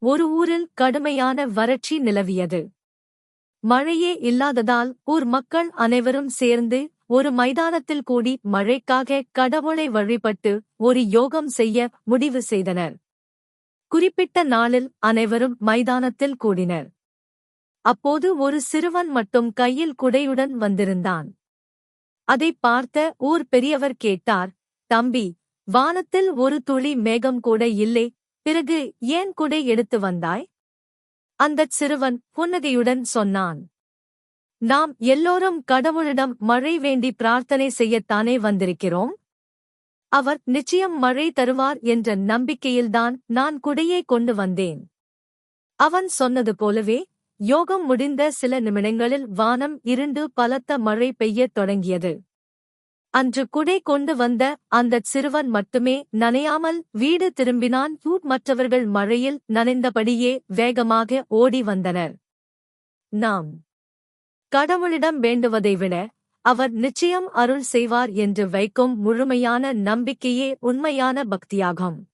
ஒரு ஊரில் கடுமையான வறட்சி நிலவியது. மழையே இல்லாததால் ஊர் மக்கள் அனைவரும் சேர்ந்து ஒரு மைதானத்தில் கூடி மழைக்காக கடவுளை வழிபட்டு ஒரு யோகம் செய்ய முடிவு செய்தனர். குறிப்பிட்ட நாளில் அனைவரும் மைதானத்தில் கூடினர். அப்போது ஒரு சிறுவன் மட்டும் கையில் குடையுடன் வந்திருந்தான். அதைப் பார்த்த ஊர் பெரியவர் கேட்டார், "தம்பி, வானத்தில் ஒரு துளி மேகம் கூட இல்லை, பிறகு ஏன் குடை எடுத்து வந்தாய்?" அந்தச் சிறுவன் புன்னகையுடன் சொன்னான், "நாம் எல்லோரும் கடவுளிடம் மழை வேண்டி பிரார்த்தனை செய்யத்தானே வந்திருக்கிறோம். அவர் நிச்சயம் மழை தருவார் என்ற நம்பிக்கையில்தான் நான் குடையை கொண்டு வந்தேன்." அவன் சொன்னது போலவே யோகம் முடிந்த சில நிமிடங்களில் வானம் இருண்டு பலத்த மழை பெய்யத் தொடங்கியது. அன்று குடை கொண்டு வந்த அந்தச் சிறுவன் மட்டுமே நனையாமல் வீடு திரும்பினான். மற்றவர்கள் மழையில் நனைந்தபடியே வேகமாக ஓடி வந்தனர். நாம் கடவுளிடம் வேண்டுவதை விட அவர் நிச்சயம் அருள் செய்வார் என்று வைக்கும் முழுமையான நம்பிக்கையே உண்மையான பக்தியாகும்.